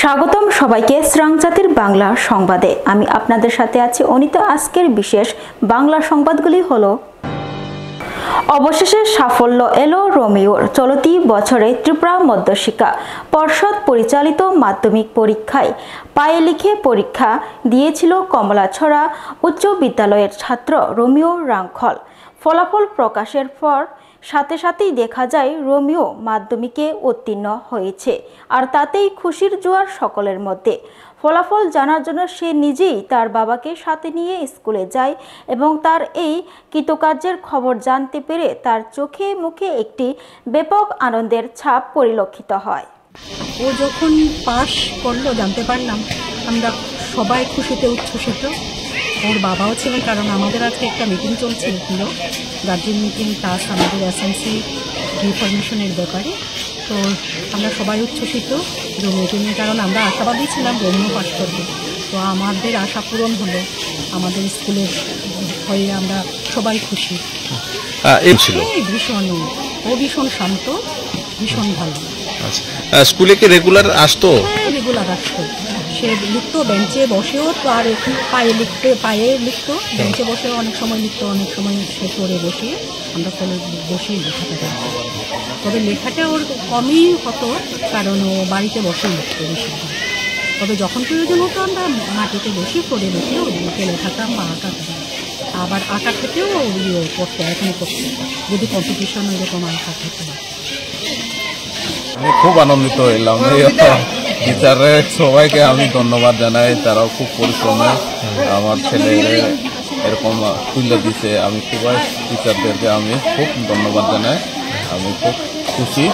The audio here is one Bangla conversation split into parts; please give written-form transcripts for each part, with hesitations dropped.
স্বাগতম সবাইকে শ্রাংজাতির বাংলা সংবাদে। আমি আপনাদের সাথে আছি অনিতা। আজকের বিশেষ বাংলা সংবাদগুলি হলো: অবশেষে সাফল্য এলো রোমিওর। চলতি বছরে ত্রিপুরা মধ্যশিক্ষা পর্ষদ পরিচালিত মাধ্যমিক পরীক্ষায় পায়ে লিখে পরীক্ষা দিয়েছিল কমলাছড়া উচ্চ বিদ্যালয়ের ছাত্র রোমিও রাংখল। ফলাফল প্রকাশের পর সাথে সাথেই দেখা যায় রোমিও মাধ্যমিকে উত্তীর্ণ হয়েছে, আর তাতেই খুশির জোয়ার সকলের মধ্যে। ফলাফল জানার জন্য সে নিজেই তার বাবাকে সাথে নিয়ে স্কুলে যায় এবং তার এই কৃতকার্যের খবর জানতে পেরে তার চোখে মুখে একটি ব্যাপক আনন্দের ছাপ পরিলক্ষিত হয়। ও যখন পাশ করলো জানতে পারলাম, আমরা সবাই খুশিতে উচ্ছ্বসিত। ওর বাবাও ছিলেন, কারণ আমাদের আজকে একটা মিটিং চলছিল, গার্জেন মিটিং প্লাস আমাদের এসএমসি রিফরমেশনের ব্যাপারে। তো আমরা সবাই উচ্ছ্বসিত রোমিওকে নিয়ে, কারণ আমরা আশাবাদী ছিলাম রোমিও পাশ করবে। তো আমাদের আশা পূরণ হলো, আমাদের স্কুলের হয়ে আমরা সবাই খুশি। ভীষণ, ও ভীষণ শান্ত, ভীষণ ভালো। স্কুলে কি রেগুলার আসতো? রেগুলার আসতো। সে লিখতো বেঞ্চে বসেও, তো আর পায়ে লিখতো, বেঞ্চে বসেও অনেক সময় লিখতো, অনেক সময় সে পড়ে বসিয়ে আমরা ফলে বসিয়ে লেখাটা করতো। তবে লেখাটা ওর কমই হতো, কারণ ও বাড়িতে বসেই লিখতো বেশি। তবে যখন প্রয়োজন হতো আমরা মাটিতে বসে পড়ে বসেও লিখে লেখাতাম বা আঁকাতাম। আবার আঁকা থেকেও করতো, এখন করতো, যদি কম্পিটিশন এরকম আঁকা থেকে। আমি খুব আনন্দিত হইলাম। টিচারের সবাইকে আমি ধন্যবাদ জানাই, তারাও খুব পরিশ্রমে আমার ছেলে এরকম তুলে দিছে। আমি খুবই টিচারদেরকে আমি খুব ধন্যবাদ জানাই, আমি খুব খুশি।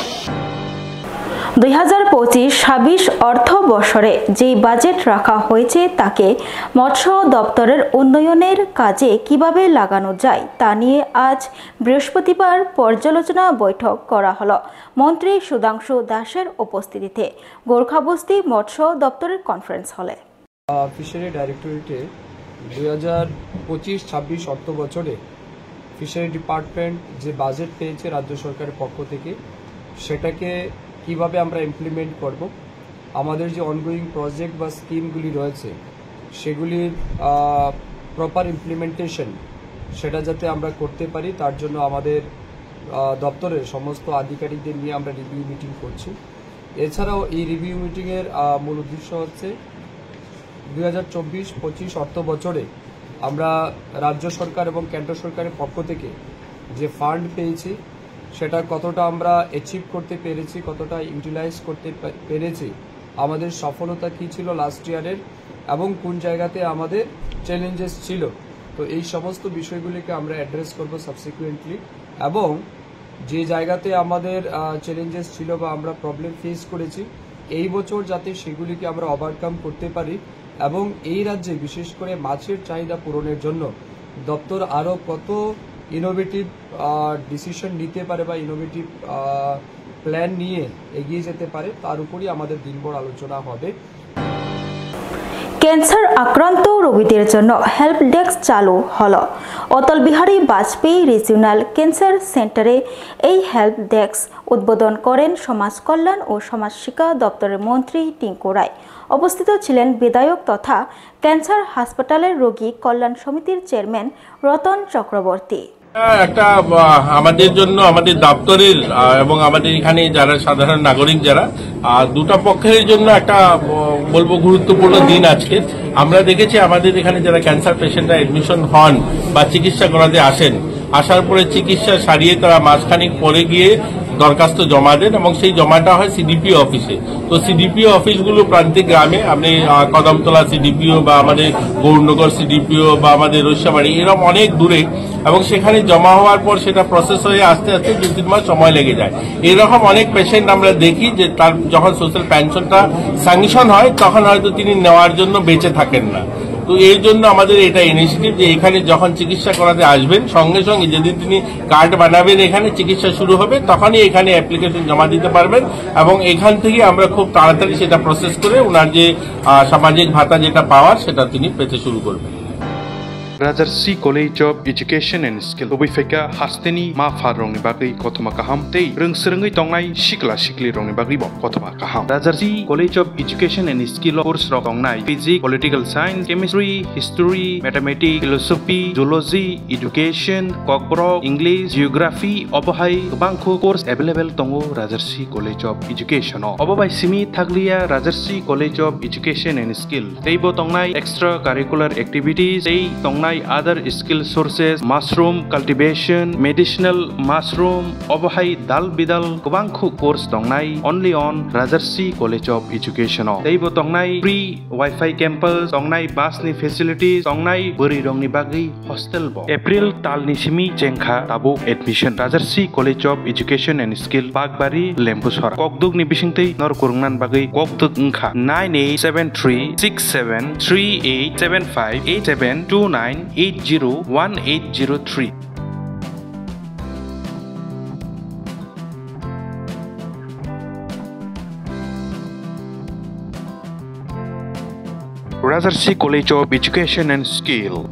2025-26 অর্থ বছরে যে বাজেট রাখা হয়েছে তাকে মৎস্য দপ্তরের উন্নয়নের কাজে কিভাবে লাগানো যায় তা নিয়ে আজ বৃহস্পতিবার পর্যালোচনা বৈঠক করা হলো মন্ত্রী সুধাংশু দাসের উপস্থিতিতে গোর্খাবস্তি মৎস্য দপ্তরের কনফারেন্স হলে। ফিশারি ডাইরেক্টরেটে 2025-26 অর্থ বছরে ফিশারি ডিপার্টমেন্ট যে বাজেট পেয়েছে রাজ্য সরকারের পক্ষ থেকে, সেটাকে কিভাবে আমরা ইমপ্লিমেন্ট করব, আমাদের যে অনগোয়িং প্রজেক্ট বা স্কিমগুলি রয়েছে সেগুলির প্রপার ইমপ্লিমেন্টেশন সেটা যাতে আমরা করতে পারি, তার জন্য আমাদের দপ্তরের সমস্ত আধিকারিকদের নিয়ে আমরা রিভিউ মিটিং করছি। এছাড়াও এই রিভিউ মিটিংয়ের মূল উদ্দেশ্য হচ্ছে 2024-25 অর্থ বছরে আমরা রাজ্য সরকার এবং কেন্দ্র সরকারের পক্ষ থেকে যে ফান্ড পেয়েছি সেটা কতটা আমরা অ্যাচিভ করতে পেরেছি, কতটা ইউটিলাইজ করতে পেরেছি, আমাদের সফলতা কী ছিল লাস্ট ইয়ারের, এবং কোন জায়গাতে আমাদের চ্যালেঞ্জেস ছিল। তো এই সমস্ত বিষয়গুলিকে আমরা অ্যাড্রেস করব সাবসিকুয়েন্টলি, এবং যে জায়গাতে আমাদের চ্যালেঞ্জেস ছিল বা আমরা প্রবলেম ফেস করেছি এই বছর যাতে সেগুলিকে আমরা ওভারকাম করতে পারি, এবং এই রাজ্যে বিশেষ করে মাছের চাহিদা পূরণের জন্য দপ্তর আরও কত ইনোভেটিভ ডিসিশন নিতে পারে বা ইনোভেটিভ প্ল্যান নিয়ে এগিয়ে যেতে পারে, তার উপরই আমাদের দিনভর আলোচনা হবে। ক্যান্সার আক্রান্ত রোগীদের জন্য হেল্প ডেস্ক চালু হলো অটল বিহারী বাজপেয়ী রিজিওনাল ক্যান্সার সেন্টারে। এই হেল্প ডেস্ক উদ্বোধন করেন সমাজ কল্যাণ ও সমাজ শিক্ষা দপ্তরের মন্ত্রী টিঙ্কু রায়। উপস্থিত ছিলেন বিধায়ক তথা ক্যান্সার হাসপাতালের রোগী কল্যাণ সমিতির চেয়ারম্যান রতন চক্রবর্তী। একটা আমাদের জন্য, আমাদের দপ্তরের এবং আমাদের এখানে যারা সাধারণ নাগরিক যারা দুটা পক্ষের জন্য একটা বলবো গুরুত্বপূর্ণ দিন আজকে। আমরা দেখেছি আমাদের এখানে যারা ক্যান্সার পেশেন্টরা এডমিশন হন বা চিকিৎসা করাতে আসেন, আসার পরে চিকিৎসা সারিয়ে তারা মাসখানিক পরে গিয়ে দরখাস্ত জমা দেন এবং সেই জমাটা হয় সিডিপিও অফিসে। তো সিডিপিও অফিসগুলো প্রান্তিক গ্রামে, আপনি কদমতলা সিডিপিও বা আমাদের গৌরনগর সিডিপিও বা আমাদের রৈশাবাড়ি এরকম অনেক দূরে, এবং সেখানে জমা হওয়ার পর সেটা প্রসেস হয়ে আস্তে আস্তে 2-3 মাস সময় লেগে যায়। এরকম অনেক পেশেন্ট আমরা দেখি যে তার যখন সোশ্যাল পেনশনটা স্যাংশন হয় তখন হয়তো তিনি নেওয়ার জন্য বেঁচে থাকেন না। তো এর জন্য আমাদের এটা ইনিশিয়েটিভ যে এখানে যখন চিকিৎসা করাতে আসবেন সঙ্গে সঙ্গে যেদিন তিনি কার্ড বানাবেন, এখানে চিকিৎসা শুরু হবে তখনই এখানে অ্যাপ্লিকেশন জমা দিতে পারবেন, এবং এখান থেকে আমরা খুব তাড়াতাড়ি সেটা প্রসেস করে ওনার যে সামাজিক ভাতা যেটা পাওয়ার সেটা তিনি পেতে শুরু করবেন। Rajarsi College of Education and Skill Obifaika Hasteni Ma Farong Bagi Kotoma Kaham Tei Rungserengi Tongai Shikla Shikli Rong Bagi Bok Kotoma Kaham Rajarsi College of Education and Skill course Tongai Physics, Political Science, Chemistry, History, Mathematics, Philosophy, Zoology, Education, Kokbro, English, Geography, Obohai Bangko course available Tongo Rajarsi College of Education Obobai Simi Taglia Rajarsi College of Education and Skill Teibo Tongai extra curricular activities Tei Tongai other skill sources mushroom cultivation medicinal mushroom Obohai Dal Bidal Bangko course Tongai only on Rajarsi College of Education Teibo Tongai free Wi-Fi campus Tongai busni facilities Tongai Buri Rongni Bagi hostel bo April Talni Simi Jengkha Tabo admission Rajarsi College of Education and Skill Bagbari Lembusor Kokduk ni bisingtei nor kurungnan Bagi Kokduk Ngkha 98736738758729801803 Rajarsi College of Education and Skill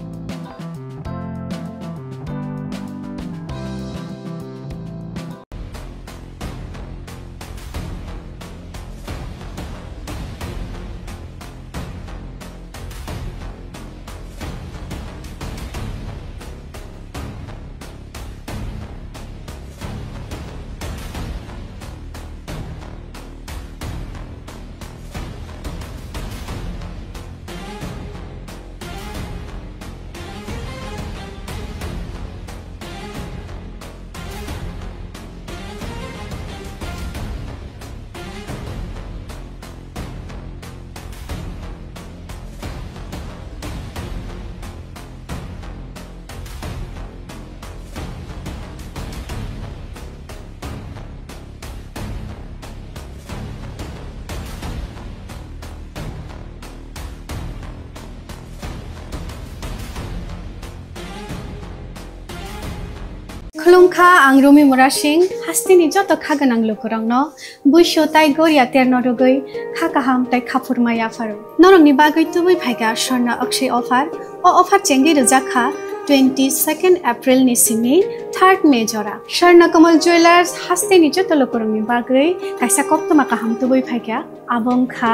Khulungkha ang Rumi Murashing hastini joto khaganang lukurangno buisho tai goria terno rogoi khakaham tai khapurmaya faru norongni bagoi tubui phaiga Swarna Akshay offer o offer chengi rujakha 22nd April ni simi 3rd May jora Swarna Kamal Jewelers hastini joto lukurangni bagoi kaisa koptoma kaham tubui phaiga abongkha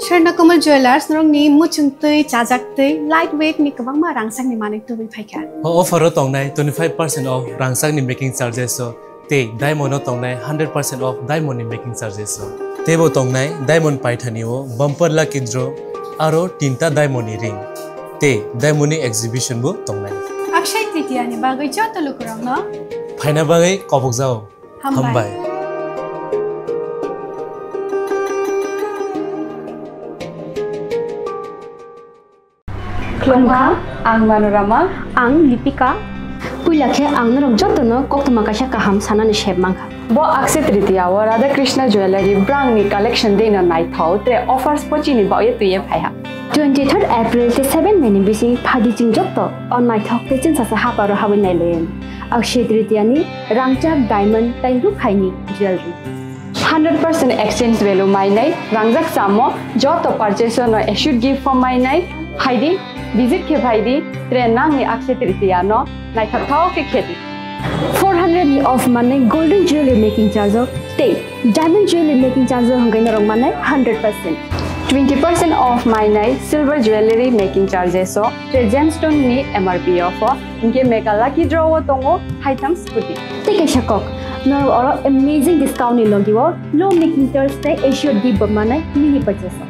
Swarna Kamal Jewelers norongni muchungtui chajaktui lightweight ni kabangma rangsangni manik tubui phaiga offer tongnai 25% off rangsang ni making charges so te diamond tongnai 100% off diamond ni making charges so tebo tongnai diamond paithani o bumper lucky draw aro tinta diamond ni ring te diamond ni exhibition bo tongnai Akshay Tritiya ni bagoi joto lukurangno phaina bagai kobok jao hambai Khulungkha ang Manorama ang Lipika puilakhe ang norong joto no koktoma kaisa kaham sanani shebmangkha bo Akshay Tritiya o Radha Krishna Jewelry brang ni collection deina nai thau te offers pochi ni ba ye tuye phaiha 23rd April te 7 May ni bisi phadi jing joto on my thok te chin sa haparo hawin nai len Akshay Tritiya ni rangchak diamond tai ru khaini jewelry 100% exchange value mai nai rangjak samo joto purchase no issued gift from mai nai haidi visit ke bhaidi tre nang ni Akshay Tritiya no nai thau ke kheti 400 ni off mane golden jewelry making charge te diamond jewelry making charge hangai norong mane 100% 20% off my night silver jewelry making charges so tre gemstone ni MRP offer inke mega lucky draw tongo haitam scooty take a shakok no oro amazing discount ni logiwo low making charge te assured give mane mini purchase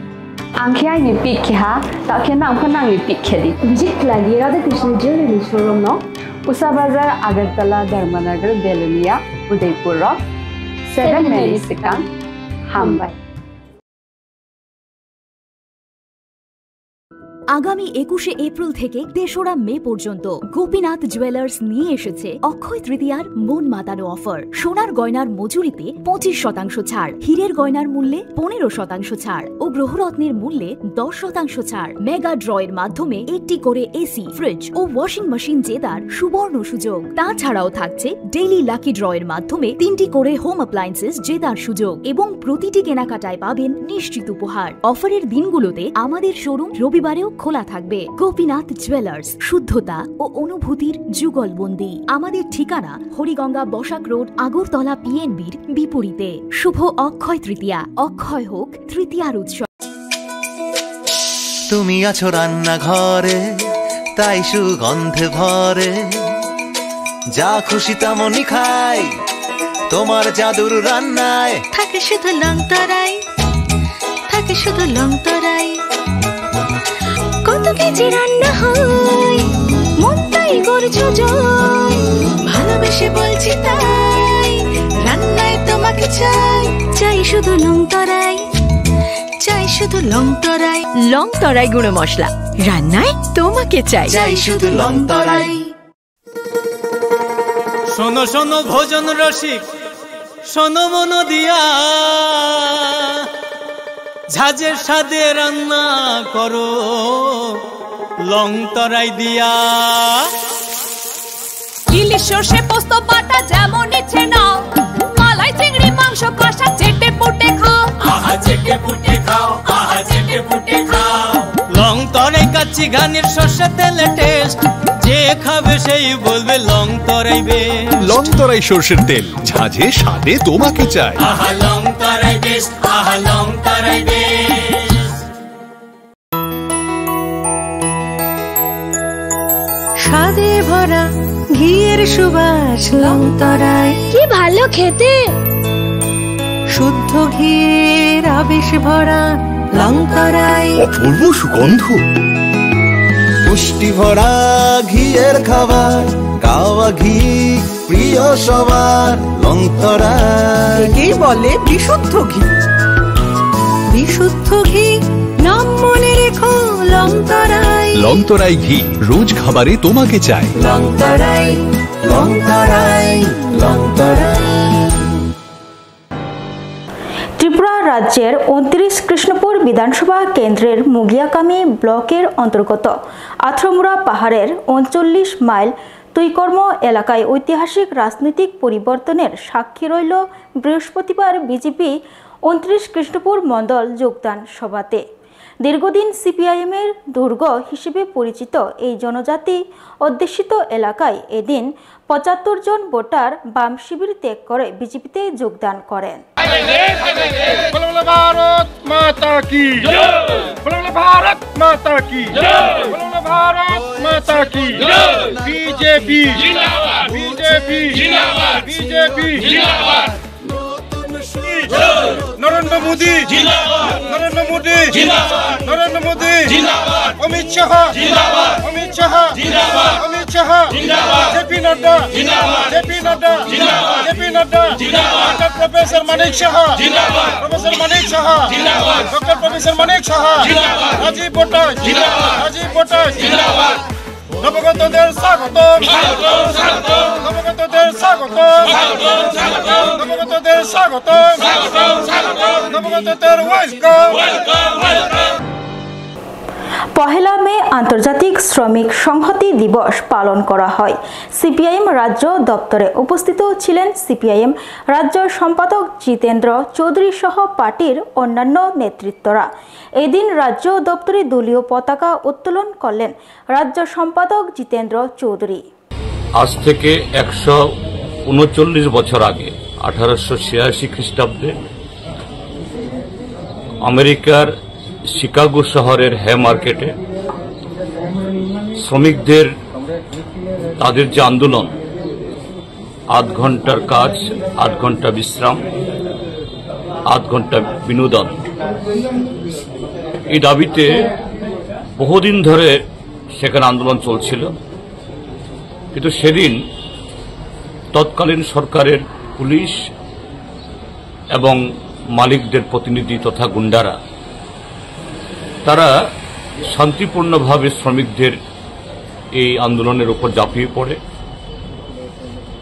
angkhya ni pick kha ta khena angkhana ni pick khedi visit lagi Radha Krishna Jewelry showroom no Usa Bazar Agartala Dharmanagar Belunia Udaipur 7 Milliseconds Hambai আগামী 21শে এপ্রিল থেকে 3রা মে পর্যন্ত গোপীনাথ জুয়েলার্স নিয়ে এসেছে অক্ষয় তৃতীয়ার মন মাতানো অফার সোনার গয়নার মজুরিতে 25% ছাড় হীরের গয়নার মূল্যে 15% ছাড় ও গ্রহরত্নের মূল্যে 10% ছাড় মেগা ড্রয়ের মাধ্যমে একটি করে এসি ফ্রিজ ও ওয়াশিং মেশিন জেতার সুবর্ণ সুযোগ তাছাড়াও থাকছে ডেইলি লাকি ড্রয়ের মাধ্যমে 3টি করে হোম অ্যাপ্লায়েন্সেস জেতার সুযোগ এবং প্রতিটি কেনাকাটায় পাবেন নিশ্চিত উপহার অফারের দিনগুলোতে আমাদের শোরুম রবিবারেও খোলা থাকবে। গোপীনাথ জুয়েলার্স, শুদ্ধতা ও অনুভূতির যুগলবন্দি। আমাদের ঠিকানা হরিগঙ্গা বসাক রোড, আগরতলা পিএনবির বিপরীতে। শুভ অক্ষয় তৃতীয়া, অক্ষয় হোক তৃতীয়ার উৎসব। তুমি আছো রান্নাঘরে, তাই সুগন্ধে ভরে, যা খুশি তেমনই খাই তোমার জাদুর রান্নায়। থাকে শুধু লং তরাই, থাকে শুধু লং তরাই, কত কেজি রান্না হয় মন তাই করছো জয়। ভালোবেসে বলছি তাই, রান্নায় তোমাকে চাই, চাই শুধু লং তরাই, চাই শুধু লং তরাই। লং তরাই গুঁড়ো মশলা, রান্নায় তোমাকে চাই, চাই শুধু লং তরাই। শোনো শোনো ভোজন রসিক, শোনো মন দিয়া, ঝাঁঝের স্বাদে রান্না করো লং তরাই দিয়া। ইলিশ সর্ষে পোস্ত বাটা যেমন ইচ্ছে নাও, মালাই চিংড়ি মাংস কষা চেটে পুটে খাও, আহা চেটে পুটে খাও, আহা চেটে পুটে খাও। লং তরাই কাচ্চি ঘানির সর্ষে তেলে টেস্ট, যে খাবে সেই বলবে লং তরাই বেশ। লং তরাই সর্ষের তেল, ঝাঁঝে স্বাদে তোমাকে চাই। আহা লং তরাই বেশ, আহা লং তরাই বেশ। স্বাদে ভরা ঘিয়ের সুবাস লং তরাই, কি ভালো খেতে। শুদ্ধ ঘিয়ের আবেশ ভরা লং তরাই, অপূর্ব সুগন্ধ। পুষ্টি ভরা ঘিয়ের খাবার, গাওয়া ঘি প্রিয় সবার। লং তরাই কে বলে বিশুদ্ধ ঘি, বিশুদ্ধ ঘি নাম মনে রেখো লং তরাই। লং তরাই ঘি রোজ খাবারে তোমাকে চাই। লং তরাই, লং তরাই, লং তরাই। ত্রিপুরা রাজ্যের 29 কৃষ্ণপুর বিধানসভা কেন্দ্রের মুগিয়াকামী ব্লকের অন্তর্গত আথ্রমুড়া পাহাড়ের 39 মাইল তুইকর্ম এলাকায় ঐতিহাসিক রাজনৈতিক পরিবর্তনের সাক্ষী রইল বৃহস্পতিবার বিজেপি 29 কৃষ্ণপুর মণ্ডল যোগদান সভাতে। দীর্ঘদিন সিপিআইএমের দুর্গ হিসেবে পরিচিত এই জনজাতি অধ্যুষিত এলাকায় এদিন 75 জন ভোটার বাম শিবির ত্যাগ করে বিজেপিতে যোগদান করেন। ভারত মাতা কি ভারত মাতা কি ভারত মাতা কি। BJP BJP BJP. Narendra Modi Narendra Modi Narendra Modi. Amit Shah Amit Shah Amit Shah. JP Nadda JP Nadda JP Nadda. Doctor professor Manik Saha professor Manik Saha doctor professor Manik Saha. Rajib ভট্টাচ রাজীব ভট্টাচ। নবগতদের স্বাগতম নবগতদের স্বাগতম নবগতদের স্বাগতম নবগতদের ওয়েলকাম। পহেলা মে আন্তর্জাতিক শ্রমিক সংহতি দিবস পালন করা হয়। সিপিআইএম রাজ্য দপ্তরে উপস্থিত ছিলেন সিপিআইএম রাজ্য সম্পাদক জিতেন্দ্র চৌধুরী সহ পার্টির অন্যান্য নেতৃত্বরা। এদিন রাজ্য দপ্তরে দলীয় পতাকা উত্তোলন করলেন রাজ্য সম্পাদক জিতেন্দ্র চৌধুরী। আজ থেকে 139 বছর আগে 1886 খ্রিস্টাব্দে আমেরিকার শিকাগো শহরের হে মার্কেটে শ্রমিকদের তাদের যে আন্দোলন, 8 ঘন্টার কাজ, 8 ঘন্টা বিশ্রাম, 8 ঘন্টা বিনোদন, এই দাবিতে বহুদিন ধরে সেখানে আন্দোলন চলছিল। কিন্তু সেদিন তৎকালীন সরকারের পুলিশ এবং মালিকদের প্রতিনিধি তথা গুন্ডারা তারা শান্তিপূর্ণভাবে শ্রমিকদের এই আন্দোলনের উপর ঝাঁপিয়ে পড়ে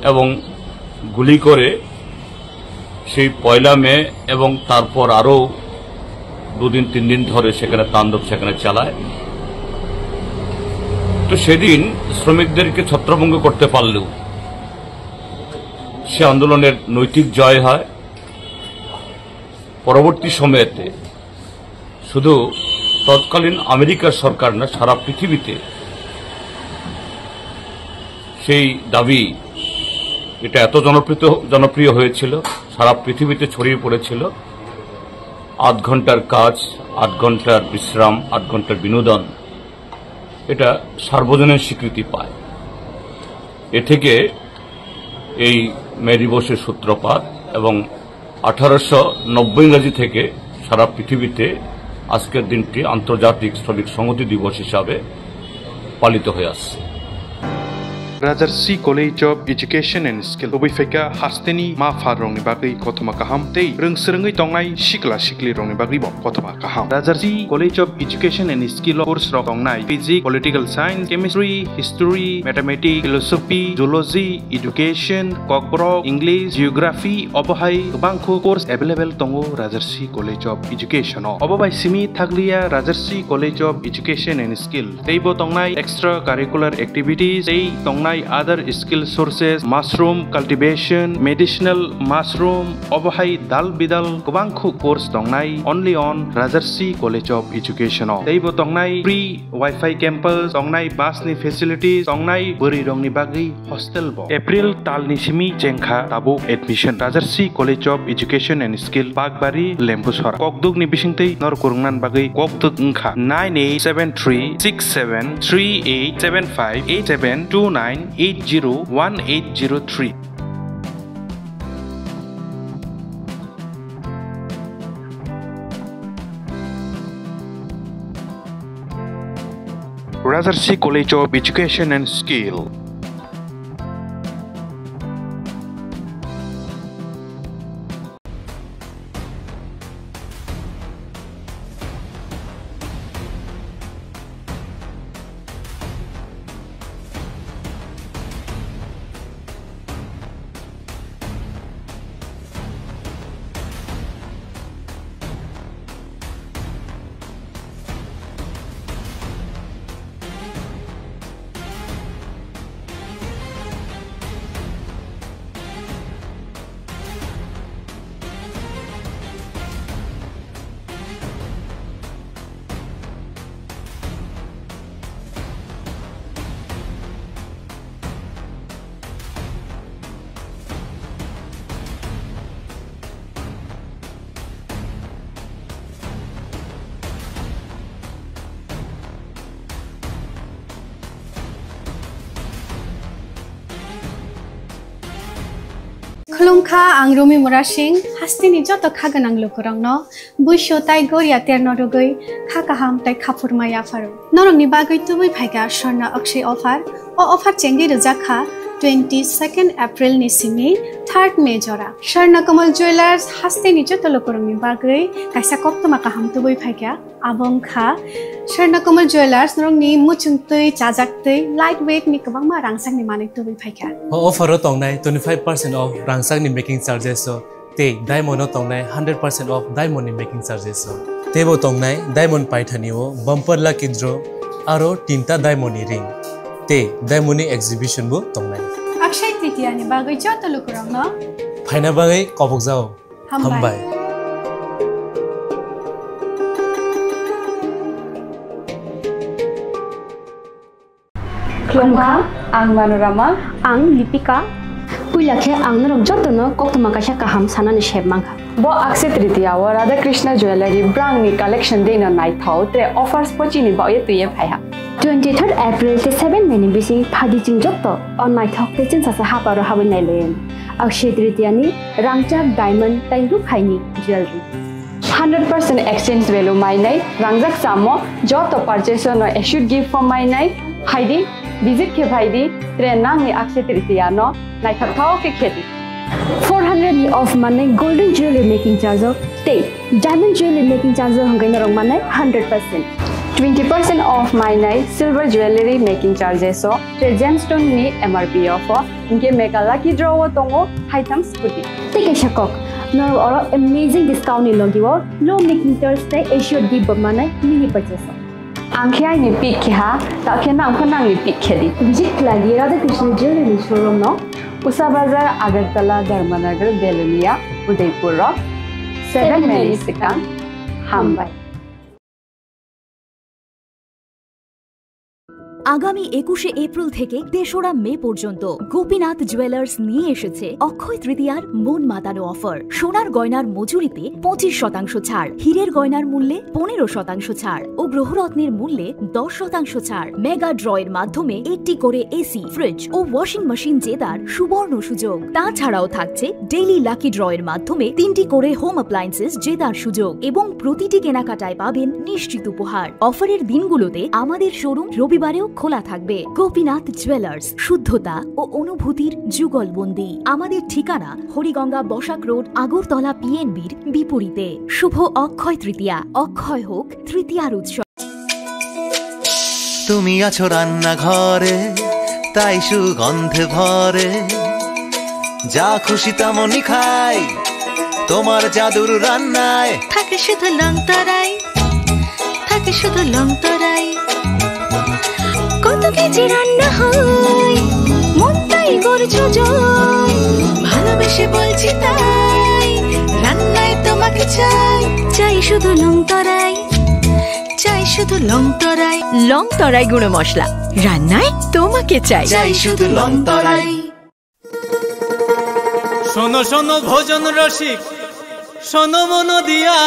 এবং গুলি করে সেই 1 মে এবং তারপর আরও 2 দিন 3 দিন ধরে সেখানে তাণ্ডব সেখানে চালায়। তো সেদিন শ্রমিকদেরকে ছত্রভঙ্গ করতে পারলেও সে আন্দোলনের নৈতিক জয় হয়। পরবর্তী সময়েতে শুধু তৎকালীন আমেরিকার সরকার না সারা পৃথিবীতে সেই দাবি এটা এত জনপ্রিয় হয়েছিল, সারা পৃথিবীতে ছড়িয়ে পড়েছিল। 8 ঘন্টার কাজ, 8 ঘন্টার বিশ্রাম, 8 ঘন্টার বিনোদন, এটা সার্বজনীন স্বীকৃতি পায়। এ থেকে এই মে দিবসের সূত্রপাত এবং 1890 ইংরেজি থেকে সারা পৃথিবীতে আজকের দিনটি আন্তর্জাতিক শ্রমিক সংহতি দিবস হিসাবে পালিত হয়ে আসছে। Rajarsi College of Education and Skill Obifeka Hasteni Ma Farong Bagi Kotoma Kaham Tei Rungsrengi Tongai Shikla Shikli Rong Bagi Bok Kotoma Kaham Rajarsi College of Education and Skill course Tongai Physics, Political Science, Chemistry, History, Mathematics, Philosophy, Zoology, Education, Kokborok, English, Geography, Obohai Bangko course available Tongo Rajarsi College of Education Obobai Simi Thaglia Rajarsi College of Education and Skill Teibo Tongai extra curricular activities Tei Tongai other skill sources, mushroom cultivation, medicinal mushroom, obohai dal bidal kubangku course tongnai only on Rajarsi College of Education. Teibo tongnai free Wi-Fi campus, tongnai bus ni facilities, tongnai buri rong ni bagi hostel bo. April tal ni simi jengkha tabo admission Rajarsi College of Education and Skill Bagbari Lembusora. Kokduk ni bisingtei nor kurungnan bagi kokduk ngkha 987368758729 801803. Rajarsi College of Education and Skill. खुलुमखा आं रमि मुरा सिंह हास्तिनि जत खागोनां लोगोरांनो बुइसो ताइ गोरिया तेरनो रगै खाकाहाम ताइ खाफुरमाय आफारो नरंनि बागै तुबै फाइगा स्वर्णा अक्षय अफार अफार चेंगि रजाखा 22 एप्रिल नि सिमी 3 मे जरा स्वर्णा कमल ज्वेलर्स हास्तिनि जत लोगोरांनि बागै काइसा कप्तमा काहाम तुबै फाइगा आबंखा स्वर्णा कमल ज्वेलर्स नरंनि मुचुंतै चाजाक्तै लाइट वेट नि गोबांमा रांसांनि माने तुबै फाइगा अफार तंनाय 25% ऑफ रांसांनि मेकिंग चार्जेस ते डायमंड तंनाय 100% ऑफ डायमंड मेकिंग चार्जेस तेबो तंनाय डायमंड पाइथानिओ बम्पर लकी ड्र आरो 3टा डायमंड रिंग ते डायमंड एग्जिबिशन बो तंनाय अक्षय तृतीया नि बागै जत लोगोरांनो फाइना बागै कबक जाओ हामबाय खुलुमखा आं मनोरमा आं लिपिका पुइलाखे आं नरम जतनो कोक्तमा कासा काहाम सानानि शेबमांखा बो अक्षय तृतीया व राधा कृष्ण ज्वेलरी ब्रांगनि कलेक्शन देनो नाइथाव ते ऑफर्स पचिनि बाये तुये फाइहा 23 एप्रिल से 7 मे नि बिसिं फादिचिं जत्तो अन नाइथाव तेचिन सासा हापारो हाबनाय लेन अक्षय तृतीयानि रांचाक डायमंड ताइरु फाइनि ज्वेलरी 100% exchange value माइनाय रांजाक सामो जतो परचेस नो एशुड गिफ्ट फॉर माइनाय हाइदि विजिट के भाइदि ट्रेन नांगनि अक्षय तृतीया नो नाइथाव के खेती 400 नि ऑफ माने गोल्डन ज्वेलरी मेकिंग चार्ज ते डायमंड ज्वेलरी मेकिंग चार्ज हंगै नरंग माने 100% 20% ऑफ माइनाय सिल्वर ज्वेलरी मेकिंग चार्जेस ते जेमस्टोन नि एमआरपी ऑफ इनके मेगा लकी ड्रॉ तंगो हाइथम स्कूटी ते के शकक नर और अमेजिंग डिस्काउंट नि लगिवो लो मेकिंग चार्ज ते एश्योर गिफ्ट माने मिनी परचेस आंखिया नि पिक खा ताखे नाम खनांग नि पिक खेदी विजिट लागि राधा कृष्ण ज्वेलरी शोरूम नो उषा बाजार अगरतला धर्मनगर बेलुनिया उदयपुर 7 मेरी सिकान हामबाई আগামী 21শে এপ্রিল থেকে 3রা মে পর্যন্ত গোপীনাথ জুয়েলার্স নিয়ে এসেছে অক্ষয় তৃতীয়ার মন মাতানো অফার। সোনার গয়নার মজুরিতে 25% ছাড়, হীরের গয়নার মূল্যে 15% ছাড় ও গ্রহরত্নের মূল্যে 10% ছাড়। মেগা ড্রয়ের মাধ্যমে একটি করে এসি, ফ্রিজ ও ওয়াশিং মেশিন জেতার সুবর্ণ সুযোগ। তাছাড়াও থাকছে ডেইলি লাকি ড্রয়ের মাধ্যমে 3টি করে হোম অ্যাপ্লায়েন্সেস জেতার সুযোগ এবং প্রতিটি কেনাকাটায় পাবেন নিশ্চিত উপহার। অফারের দিনগুলোতে আমাদের শোরুম রবিবারেও খোলা থাকবে। গোপীনাথ জুয়েলার্স, শুদ্ধতা ও অনুভূতির যুগলবন্দি। আমাদের ঠিকানা হরিগঙ্গা বসাক রোড, আগরতলা পিএনবির বিপরীতে। শুভ অক্ষয় তৃতীয়া, অক্ষয় হোক তৃতীয়ার উৎসব। তুমি আছো রান্নাঘরে, তাই সুগন্ধে ভরে, যা খুশি তেমনই খাই তোমার জাদুর রান্নায়। থাকে শুধু লং তরাই, থাকে শুধু লং তরাই। কত কেজি রান্না হয়, মন তাই করছো জয়। ভালোবেসে বলছি তাই, রান্নায় তোমাকে চাই। চাই শুধু লং তরাই, চাই শুধু লং তরাই। লং তরাই গুঁড়ো মশলা, রান্নায় তোমাকে চাই। চাই শুধু লং তরাই। শোনো শোনো ভোজন রসিক, শোনো মন দিয়া,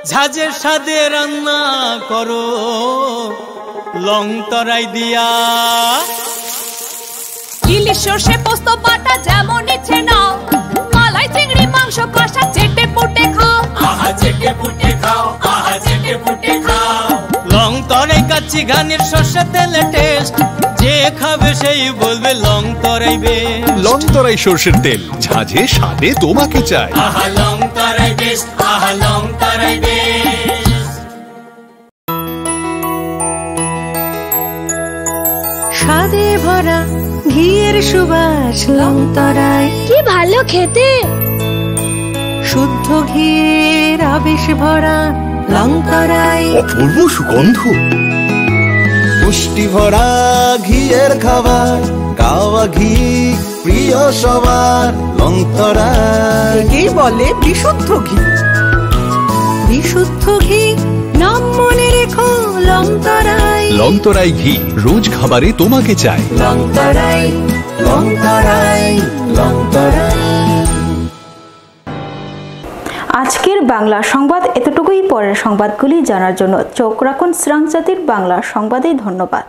ঝাঁঝের স্বাদে রান্না করো লং তরাই দিয়া। ইলিশ সর্ষে পোস্ত বাটা যেমন ইচ্ছে নাও, মালাই চিংড়ি মাংস কষা চেটে পুটে খাও। আহা চেটে পুটে খাও, আহা চেটে পুটে খাও। লং তরাই কাচ্চি ঘানির সর্ষে তেলে টেস্ট, যে খাবে সেই বলবে লং তরাই বেশ। লং তরাই সর্ষের তেল, ঝাঁঝে স্বাদে তোমাকে চাই। আহা লং তরাই বেশ, আহা লং তরাই বেশ। স্বাদে ভরা ঘিয়ের সুবাস লং তরাই। কি ভালো খেতে, শুদ্ধ ঘিয়ের আবেশ ভরা লং তরাই। অপূর্ব সুগন্ধ, পুষ্টি ভরা ঘিয়ের খাবার, গাওয়া ঘি প্রিয় সবার। লং তরাই কি বলে বিশুদ্ধ ঘি। বিশুদ্ধ ঘি নাম মনে রেখো লং তরাই। লং তরাই ঘি রোজ খাবারে তোমাকে চাই। লং তরাই, লং তরাই, লং তরাই। আজকের বাংলা সংবাদ এতটুকুই। পরের সংবাদগুলি জানার জন্য চোখ রাখুন শ্রাংজাতির বাংলা সংবাদে। ধন্যবাদ।